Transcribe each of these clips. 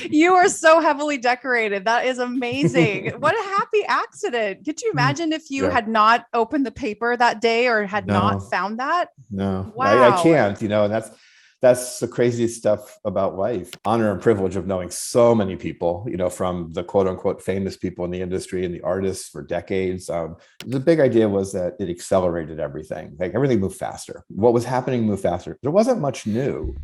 You are so heavily decorated. That is amazing. What a happy accident. Could you imagine if you Yeah. had not opened the paper that day or had not No, found that? no, I Wow. can't, and that's the craziest stuff about life. Honor and privilege of knowing so many people, from the quote unquote famous people in the industry and the artists for decades. The big idea was that it accelerated everything. Like everything moved faster. What was happening moved faster. There wasn't much new.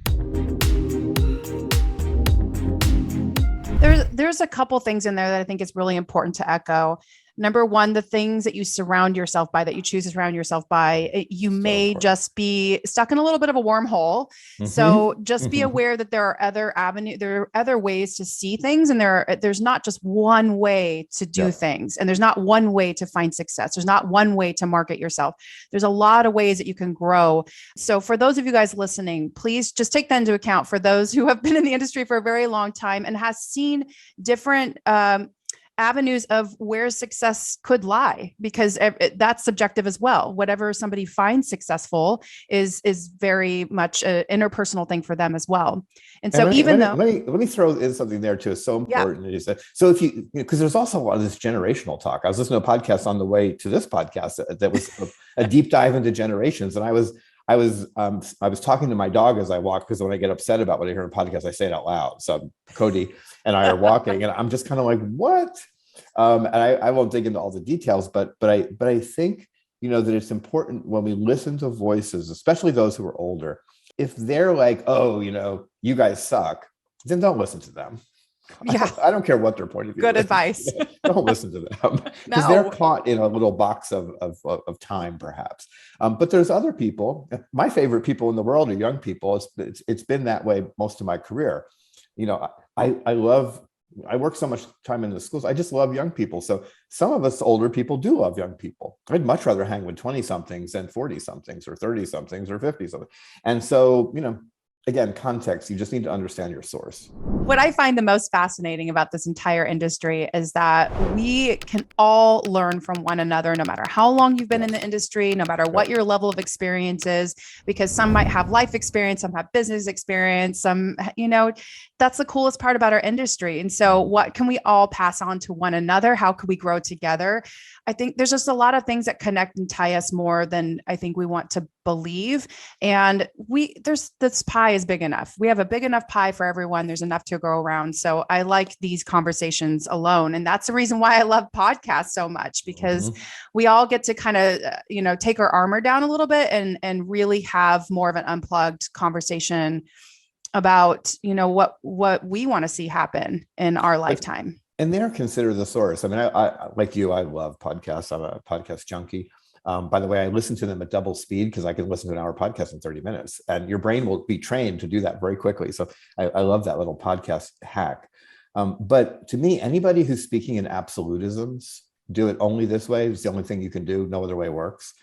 There's a couple things in there that I think is really important to echo. Number one, the things that you surround yourself by, that you choose to surround yourself by, you So may important. just be stuck in a little bit of a wormhole. So just be Mm-hmm. aware that there are there are other ways to see things, and there's not just one way to do Yep. things, and there's not one way to find success. There's not one way to market yourself. There's a lot of ways that you can grow. So for those of you guys listening, please just take that into account. For those who have been in the industry for a very long time and has seen different avenues of where success could lie, because that's subjective as well. Whatever somebody finds successful is very much an interpersonal thing for them as well. And And so even though, let me throw in something there too. It's so yeah, important. Is that, so if because there's also a lot of this generational talk. I was listening to a podcast on the way to this podcast that was a deep dive into generations, and I was talking to my dog as I walked, because when I get upset about what I hear in a podcast, I say it out loud. So Cody and I are walking, and I'm just kind of like, what? And I won't dig into all the details, but I think that it's important when we listen to voices, especially those who are older. If they're like, oh, you guys suck, then don't listen to them. yeah, I don't care what their point of view good is. advice. Don't listen to them, because they're No. caught in a little box of time, perhaps. But there's other people. My favorite people in the world are young people. It's been that way most of my career. I work so much time in the schools. I just love young people. So some of us older people do love young people. I'd much rather hang with 20 somethings than 40 somethings or 30 somethings or 50 something. And so, again, context, you just need to understand your source. What I find the most fascinating about this entire industry is that we can all learn from one another, no matter how long you've been in the industry, no matter what your level of experience is, because some might have life experience, some have business experience, some, that's the coolest part about our industry. And so what can we all pass on to one another? How can we grow together? I think there's just a lot of things that connect and tie us more than I think we want to believe. And this pie is big enough. We have a big enough pie for everyone. There's enough to go around. So I like these conversations alone. And that's the reason why I love podcasts so much, because we all get to kind of, take our armor down a little bit and really have more of an unplugged conversation about, what we want to see happen in our lifetime. And they're considered the source. I mean, I like you, I love podcasts. I'm a podcast junkie. By the way, I listen to them at double speed, because I can listen to an hour podcast in 30 minutes, and your brain will be trained to do that very quickly. So I love that little podcast hack. But to me, anybody who's speaking in absolutisms, do it only this way, it's the only thing you can do, no other way works.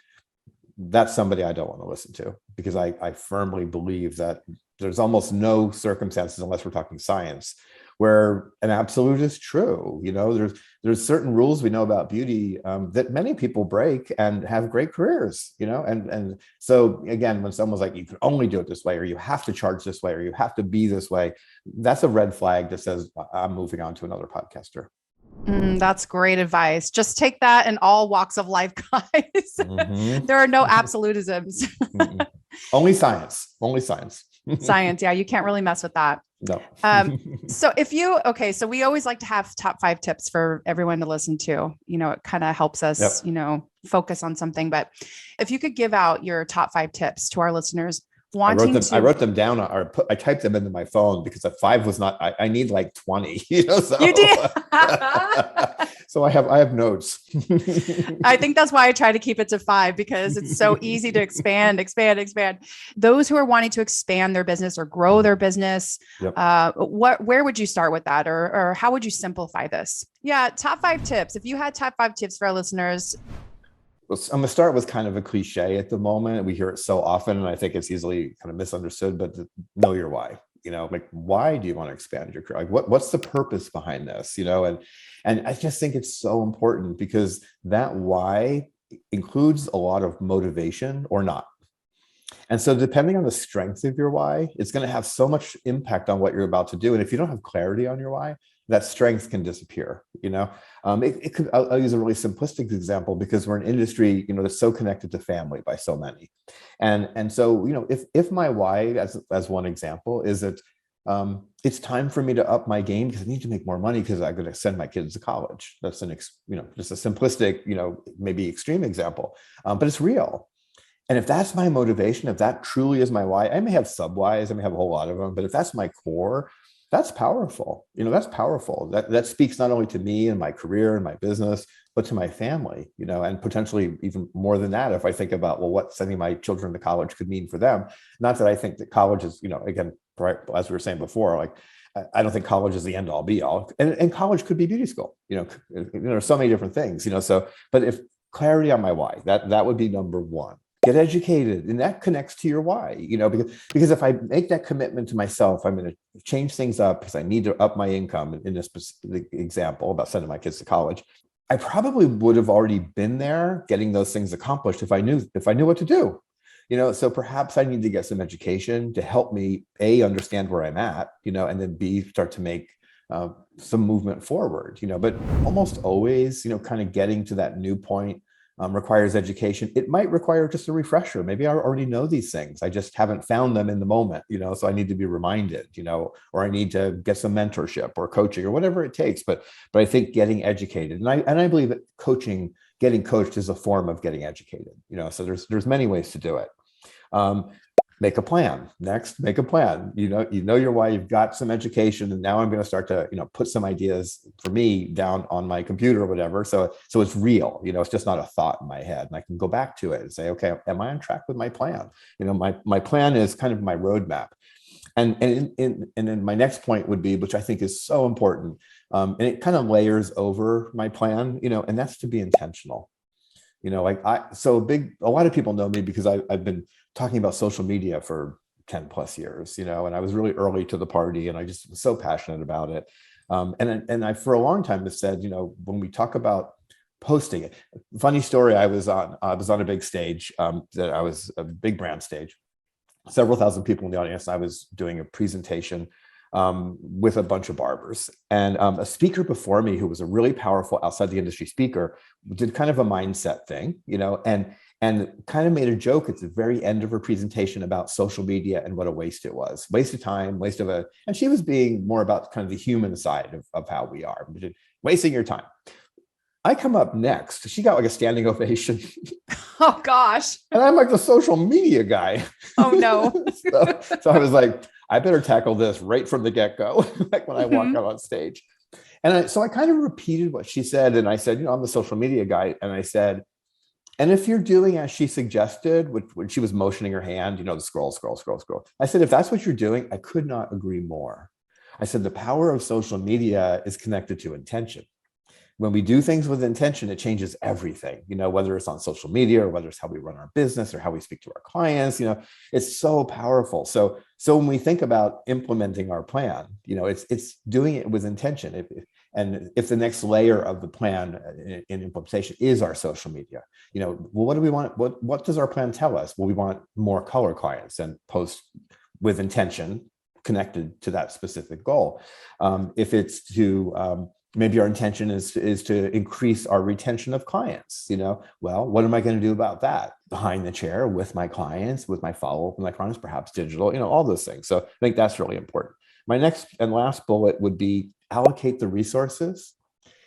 That's somebody I don't want to listen to, because I firmly believe that there's almost no circumstances, unless we're talking science, where an absolute is true. There's certain rules we know about beauty that many people break and have great careers. And so again, when someone's like, you can only do it this way, or you have to charge this way, or you have to be this way, that's a red flag that says I'm moving on to another podcaster. That's great advice. Just take that in all walks of life, guys. There are no absolutisms. Only science. Only science. Science. Yeah, you can't really mess with that. No. So so we always like to have top 5 tips for everyone to listen to. It kind of helps us, focus on something. But if you could give out your top 5 tips to our listeners, I wrote them down, or I typed them into my phone, because a 5 was not. I need like 20. So you did. So I have notes. I think that's why I try to keep it to 5, because it's so easy to expand. Those who are wanting to expand their business or grow their business, where would you start with that, or how would you simplify this? Yeah, top 5 tips. If you had top 5 tips for our listeners. I'm going to start with kind of a cliche at the moment. We hear it so often, and I think it's easily kind of misunderstood, but know your why. Like, why do you want to expand your career? Like, what's the purpose behind this? And I just think it's so important, because that why includes a lot of motivation or not. And so depending on the strength of your why, it's going to have so much impact on what you're about to do. And if you don't have clarity on your why, that strength can disappear. It could, I'll use a really simplistic example because we're an industry, that's so connected to family by so many. And so, if my why, as one example, is that it's time for me to up my game because I need to make more money because I'm going to send my kids to college. That's just a simplistic, maybe extreme example, but it's real. And if that's my motivation, if that truly is my why, I may have sub whys, I may have a whole lot of them, but if that's my core, that's powerful. That's powerful. That speaks not only to me and my career and my business, but to my family, and potentially even more than that. If I think about, well, what sending my children to college could mean for them. Not that I think that college is, again, right, as we were saying before, like, I don't think college is the end all be all. And college could be beauty school, there's so many different things, but if clarity on my why, that would be number one. Get educated, and that connects to your why, because if I make that commitment to myself, I'm going to change things up because I need to up my income. In this specific example about sending my kids to college, I probably would have already been there getting those things accomplished if I knew what to do. So perhaps I need to get some education to help me A, understand where I'm at, and then B, start to make some movement forward, but almost always, kind of getting to that new point requires education. It might require just a refresher. Maybe I already know these things. I just haven't found them in the moment, so I need to be reminded, or I need to get some mentorship or coaching or whatever it takes. But I think getting educated, and I believe that getting coached is a form of getting educated, so there's many ways to do it. Make a plan. Next, make a plan. You know your why. You've got some education, and now I'm going to start to put some ideas for me down on my computer or whatever. So it's real. It's just not a thought in my head, and I can go back to it and say, okay, am I on track with my plan? My plan is kind of my roadmap. And then my next point would be, which I think is so important, and it kind of layers over my plan, and that's to be intentional. A lot of people know me because I've been talking about social media for 10 plus years, and I was really early to the party, and I just was so passionate about it. And I, for a long time, have said, when we talk about posting it, funny story, I was on a big stage, that I was a big brand stage, several thousand people in the audience. I was doing a presentation with a bunch of barbers, and a speaker before me who was a really powerful outside the industry speaker did kind of a mindset thing, and kind of made a joke at the very end of her presentation about social media and what a waste it was, waste of time, and she was being more about kind of the human side of how we are, wasting your time. I come up next. She got like a standing ovation. Oh gosh. And I'm like the social media guy. Oh no. so I was like, I better tackle this right from the get-go, like when I walk out on stage. And so I kind of repeated what she said. And I said, I'm the social media guy. And I said, and if you're doing as she suggested, when she was motioning her hand, the scroll. I said, if that's what you're doing, I could not agree more. I said, the power of social media is connected to intention. When we do things with intention, it changes everything, whether it's on social media or whether it's how we run our business or how we speak to our clients, it's so powerful. So when we think about implementing our plan, it's doing it with intention. And if the next layer of the plan in implementation is our social media, well, what do we want? What does our plan tell us? Well, we want more color clients and post with intention connected to that specific goal. If it's to, maybe our intention is to increase our retention of clients, well, what am I going to do about that? Behind the chair with my clients, with my follow-up with my clients, perhaps digital, all those things. So I think that's really important. My next and last bullet would be allocate the resources.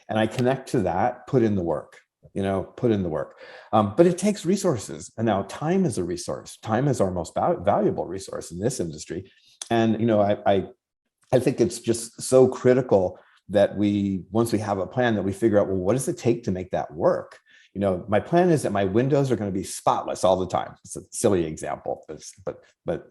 And I connect to that, put in the work, put in the work. But it takes resources. And now time is a resource. Time is our most valuable resource in this industry. And, I think it's just so critical that once we have a plan, that we figure out, well, what does it take to make that work? My plan is that my windows are going to be spotless all the time. It's a silly example, but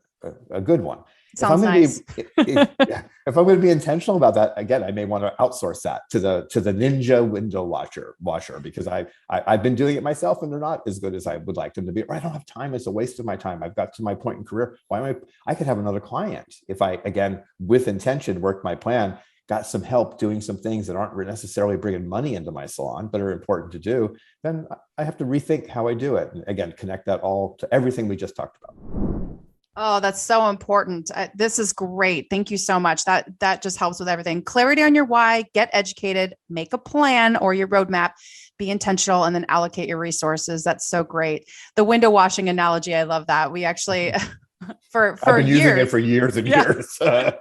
a good one. Sounds nice. If I'm going to be intentional about that, again, I may want to outsource that to the Ninja window washer, because I've been doing it myself and they're not as good as I would like them to be. Or I don't have time. It's a waste of my time. I've got to my point in career. I could have another client if I, again, with intention, work my plan, got some help doing some things that aren't necessarily bringing money into my salon, but are important to do, then I have to rethink how I do it. And again, connect that all to everything we just talked about. Oh, that's so important. This is great. Thank you so much. That just helps with everything. Clarity on your why, get educated, make a plan or your roadmap, be intentional, and then allocate your resources. That's so great. The window washing analogy, I love that. We actually I've for been using it years. for years and Yeah. years. One of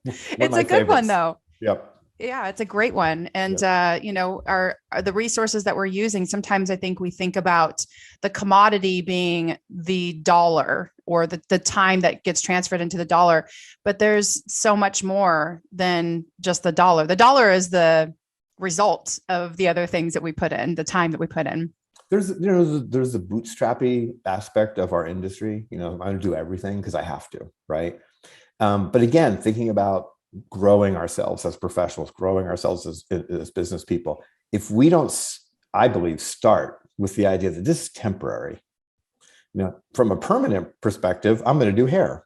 It's my a good one favorites. though. Yep. Yeah, it's a great one. And Yep. are the resources that we're using, sometimes I think we think about the commodity being the dollar or the time that gets transferred into the dollar, but there's so much more than just the dollar. The dollar is the result of the other things that we put in, the time that we put in. There's a bootstrappy aspect of our industry. I'm going to do everything because I have to, right? But again, thinking about growing ourselves as professionals, growing ourselves as business people, if we don't, I believe, start with the idea that this is temporary. From a permanent perspective, I'm going to do hair.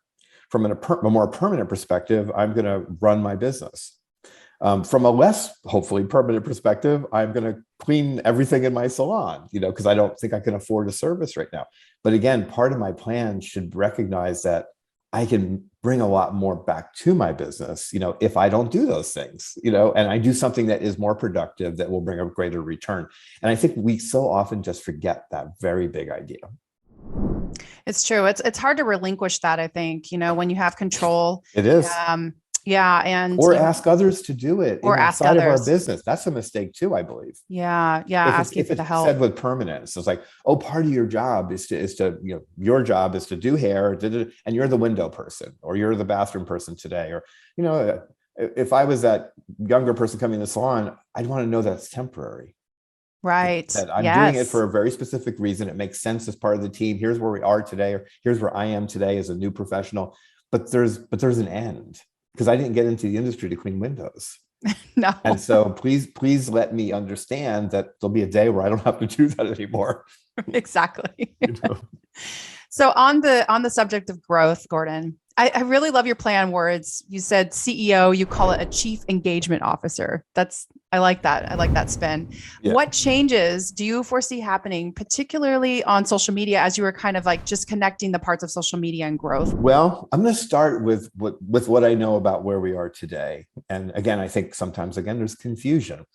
From a more permanent perspective, I'm going to run my business. From a less, hopefully, permanent perspective, I'm going to clean everything in my salon, because I don't think I can afford a service right now. But again, part of my plan should recognize that I can bring a lot more back to my business, if I don't do those things, and I do something that is more productive, that will bring a greater return. And I think we so often just forget that very big idea. It's true. It's hard to relinquish that, I think, when you have control. It is. Yeah. And Or ask others to do it or ask inside of our others. business. That's a mistake too, I believe. Yeah. Yeah. Asking If for the it's help. said with permanence, it's like, oh, part of your job is to your job is to do hair, and you're the window person, or you're the bathroom person today, or if I was that younger person coming to the salon, I'd want to know that's temporary. Right. That I'm doing it Yes. for a very specific reason. It makes sense as part of the team. Here's where we are today, or here's where I am today as a new professional. But there's an end, because I didn't get into the industry to clean windows. No. And so please let me understand that there'll be a day where I don't have to do that anymore. Exactly. So on the subject of growth, Gordon, I really love your play on words. You said CEO, you call it a chief engagement officer. I like that. I like that spin. Yeah. What changes do you foresee happening, particularly on social media, as you were kind of like just connecting the parts of social media and growth? Well, I'm going to start with what I know about where we are today. And again, I think sometimes, there's confusion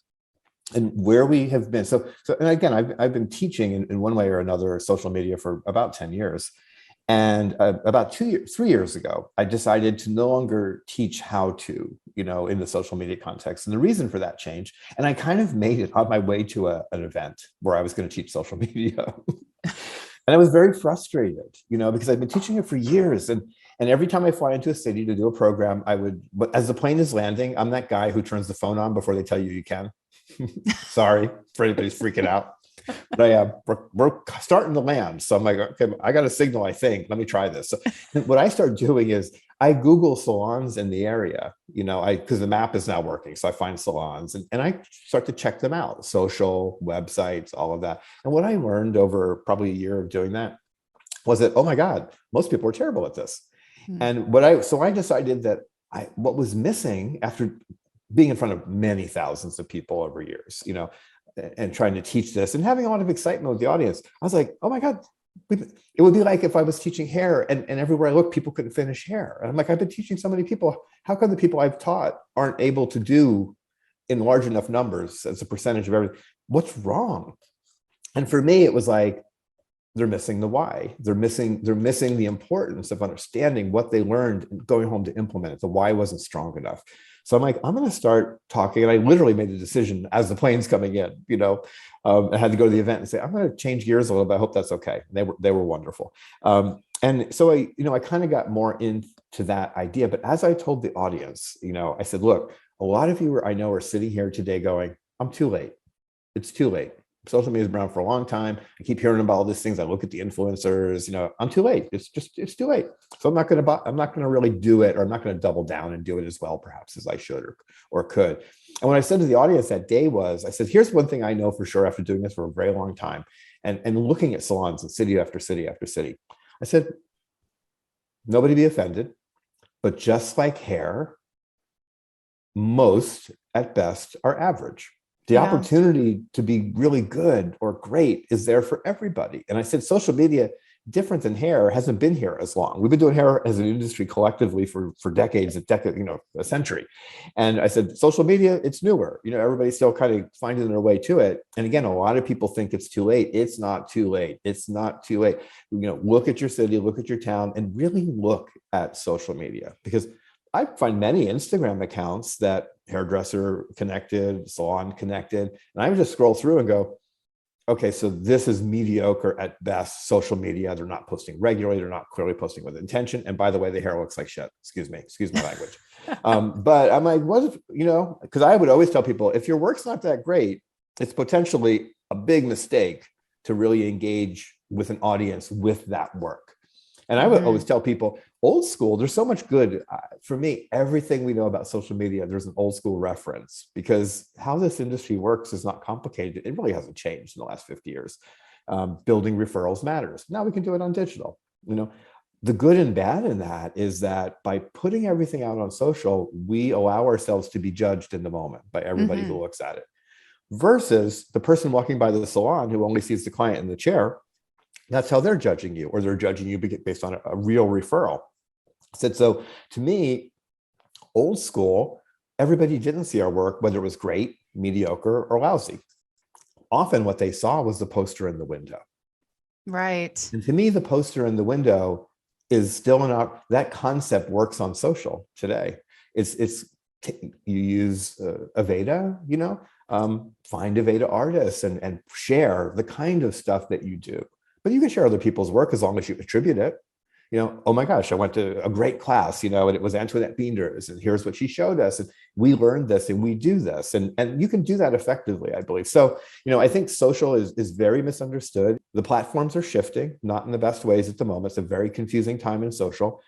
and where we have been. So and again, I've been teaching in one way or another social media for about 10 years. And about 3 years ago, I decided to no longer teach how to, in the social media context. And the reason for that change, and I kind of made it on my way to an event where I was going to teach social media. And I was very frustrated, because I've been teaching it for years. And every time I fly into a city to do a program, but as the plane is landing, I'm that guy who turns the phone on before they tell you can. Sorry for anybody's freaking out. But we're starting to land. So I'm like, okay, I got a signal, I think. Let me try this. So what I start doing is I Google salons in the area, because the map is now working. So I find salons and I start to check them out, social, websites, all of that. And what I learned over probably a year of doing that was that, oh my God, most people are terrible at this. And so I decided that what was missing after being in front of many thousands of people over years, and trying to teach this and having a lot of excitement with the audience, I was like, oh my God, it would be like if I was teaching hair and everywhere I look, people couldn't finish hair. And I'm like, I've been teaching so many people. How come the people I've taught aren't able to do in large enough numbers as a percentage of everything? What's wrong? And for me, it was like, they're missing the why. They're missing the importance of understanding what they learned and going home to implement it. The why wasn't strong enough. So I'm like, I'm going to start talking. And I literally made the decision as the plane's coming in, I had to go to the event and say, I'm going to change gears a little bit. I hope that's okay. And they were wonderful. And so I kind of got more into that idea. But as I told the audience, I said, look, a lot of you I know are sitting here today going, I'm too late. It's too late. Social media has been around for a long time. I keep hearing about all these things. I look at the influencers, I'm too late. It's too late. So I'm not going to really do it, or I'm not going to double down and do it as well, perhaps, as I should or could. And what I said to the audience that day was, I said, here's one thing I know for sure after doing this for a very long time and looking at salons in city after city after city. I said, nobody be offended, but just like hair, most at best are average. The opportunity to be really good or great is there for everybody. And I said, social media different than hair hasn't been here as long. We've been doing hair as an industry collectively for decades, a century. And I said, social media, it's newer. Everybody's still kind of finding their way to it. And again, a lot of people think it's too late. It's not too late. It's not too late. Look at your city, look at your town, and really look at social media, because I find many Instagram accounts that hairdresser connected, salon connected, and I would just scroll through and go, okay, so this is mediocre at best social media. They're not posting regularly. They're not clearly posting with intention. And by the way, the hair looks like shit. Excuse my language. But I'm like, what if, because I would always tell people, if your work's not that great, it's potentially a big mistake to really engage with an audience with that work. And I would always tell people, old school, there's so much good. For me, everything we know about social media, there's an old school reference, because how this industry works is not complicated. It really hasn't changed in the last 50 years. Building referrals matters. Now we can do it on digital. The good and bad in that is that by putting everything out on social, we allow ourselves to be judged in the moment by everybody who looks at it, versus the person walking by the salon who only sees the client in the chair. That's how they're judging you, or they're judging you based on a real referral. So to me, old school, everybody didn't see our work, whether it was great, mediocre, or lousy. Often what they saw was the poster in the window. Right. And to me, the poster in the window is still that concept works on social today. You use Aveda, find Aveda artists and share the kind of stuff that you do. But you can share other people's work as long as you attribute it. Oh my gosh, I went to a great class, and it was Antoinette Biender's, and here's what she showed us. And we learned this and we do this. And you can do that effectively, I believe. So, I think social is very misunderstood. The platforms are shifting, not in the best ways at the moment. It's a very confusing time in social.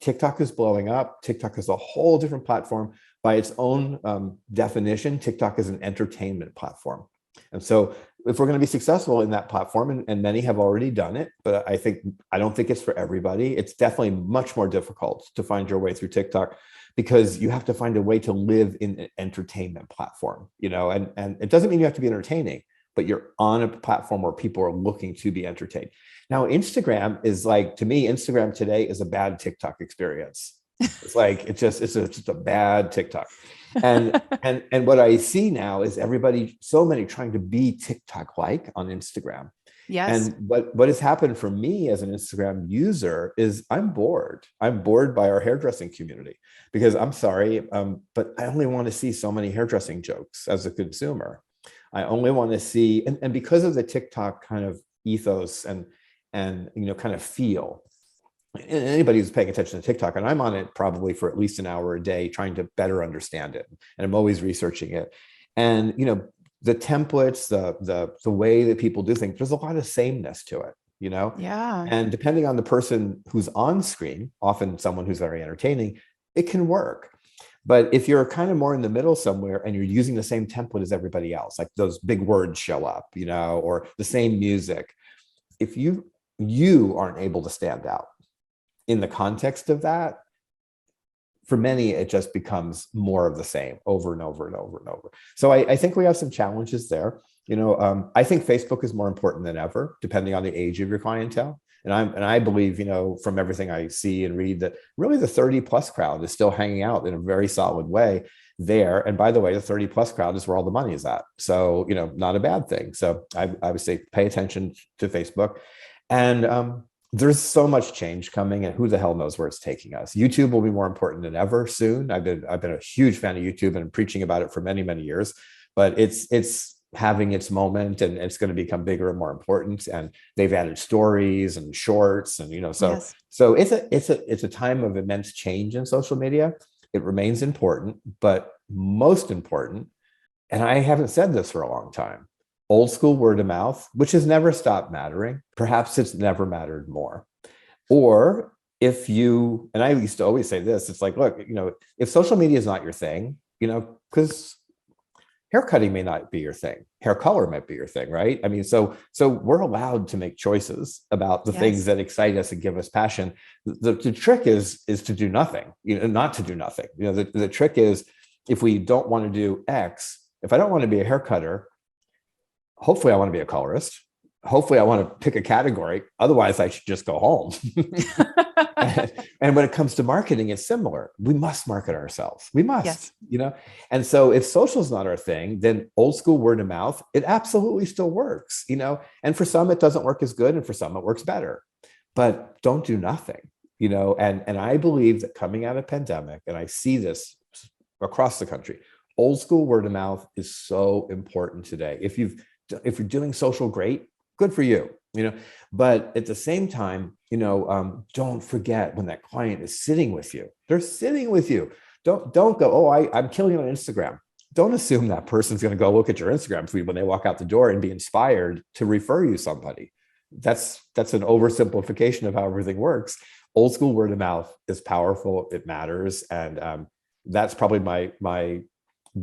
TikTok is blowing up. TikTok is a whole different platform. By its own definition, TikTok is an entertainment platform. And so if we're going to be successful in that platform, and many have already done it, but I don't think it's for everybody. It's definitely much more difficult to find your way through TikTok, because you have to find a way to live in an entertainment platform, and it doesn't mean you have to be entertaining, but you're on a platform where people are looking to be entertained. Now, Instagram is to me, Instagram today is a bad TikTok experience. It's just a bad TikTok. And what I see now is so many trying to be TikTok-like on Instagram. Yes. And what has happened for me as an Instagram user is I'm bored. I'm bored by our hairdressing community, because I'm sorry, but I only want to see so many hairdressing jokes as a consumer. I only want to see, and because of the TikTok kind of ethos and kind of feel. And anybody who's paying attention to TikTok, and I'm on it probably for at least an hour a day, trying to better understand it. And I'm always researching it. And, the templates, the way that people do things, there's a lot of sameness to it, Yeah. And depending on the person who's on screen, often someone who's very entertaining, it can work. But if you're kind of more in the middle somewhere and you're using the same template as everybody else, like those big words show up, or the same music, if you aren't able to stand out in the context of that, for many, it just becomes more of the same over and over and over and over. So I think we have some challenges there. I think Facebook is more important than ever, depending on the age of your clientele. And I believe, from everything I see and read, that really the 30 plus crowd is still hanging out in a very solid way there. And by the way, the 30 plus crowd is where all the money is at. So, not a bad thing. So I would say pay attention to Facebook. And there's so much change coming, and who the hell knows where it's taking us. YouTube will be more important than ever soon. I've been a huge fan of YouTube and preaching about it for many, many years, but it's having its moment, and it's going to become bigger and more important. And they've added stories and shorts, and Yes. so it's a time of immense change in social media. It remains important, but most important, and I haven't said this for a long time, old school word of mouth, which has never stopped mattering. Perhaps it's never mattered more. Or and I used to always say this, it's like, look, if social media is not your thing, because hair cutting may not be your thing, hair color might be your thing, right? I mean, so we're allowed to make choices about the things that excite us and give us passion. The trick is to do nothing, not to do nothing. The trick is, if we don't want to do X, if I don't want to be a hair cutter, hopefully I want to be a colorist. hopefully I want to pick a category. Otherwise I should just go home. And when it comes to marketing, it's similar. We must market ourselves. We must, Yes. And so if social is not our thing, then old school word of mouth, it absolutely still works, and for some, it doesn't work as good. And for some, it works better, but don't do nothing, and I believe that coming out of pandemic, and I see this across the country, old school word of mouth is so important today. If you're doing social, great, good for you, but at the same time, don't forget when that client is sitting with you, they're sitting with you. Don't go, oh, I'm killing it on Instagram. Don't assume that person's going to go look at your Instagram feed when they walk out the door and be inspired to refer you somebody. That's an oversimplification of how everything works. Old school word of mouth is powerful. It matters. And that's probably my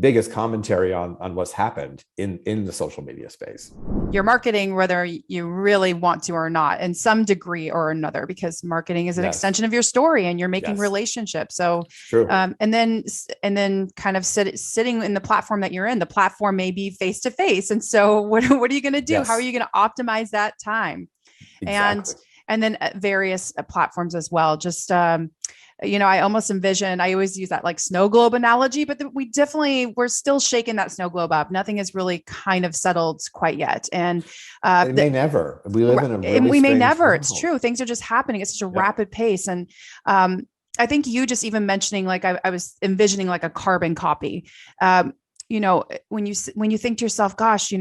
biggest commentary on what's happened in the social media space. You're marketing whether you really want to or not, in some degree or another, because marketing is an extension of your story and you're making relationships. So, and then kind of sitting in the platform that you're in, the platform may be face to face. And so what are you going to do? Yes. How are you going to optimize that time? Exactly. And then various platforms as well. Just, I almost envision, I always use that like snow globe analogy, but we're still shaking that snow globe up. Nothing is really kind of settled quite yet. And it may never. We live in a really and we may never. world. It's true. Things are just happening at such a rapid pace. And I think you just even mentioning, like I was envisioning like a carbon copy. When you think to yourself, gosh,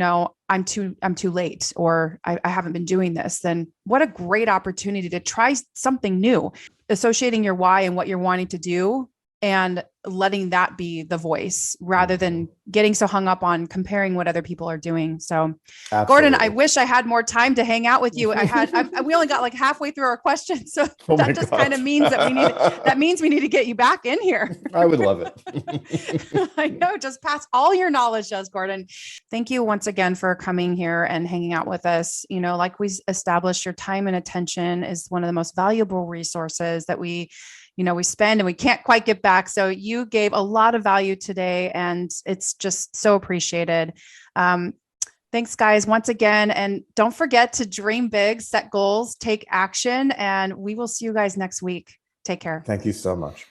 I'm too late, or I haven't been doing this, then what a great opportunity to try something new, associating your why and what you're wanting to do and letting that be the voice rather than getting so hung up on comparing what other people are doing. So absolutely. Gordon, I wish I had more time to hang out with you. We only got like halfway through our questions. So that just kind of means that we need to get you back in here. I would love it. I know, just pass all your knowledge to us, Gordon. Thank you once again for coming here and hanging out with us. Like we established, your time and attention is one of the most valuable resources that we spend and we can't quite get back. So you gave a lot of value today and it's just so appreciated. Thanks guys, once again. And don't forget to dream big, set goals, take action, and we will see you guys next week. Take care. Thank you so much.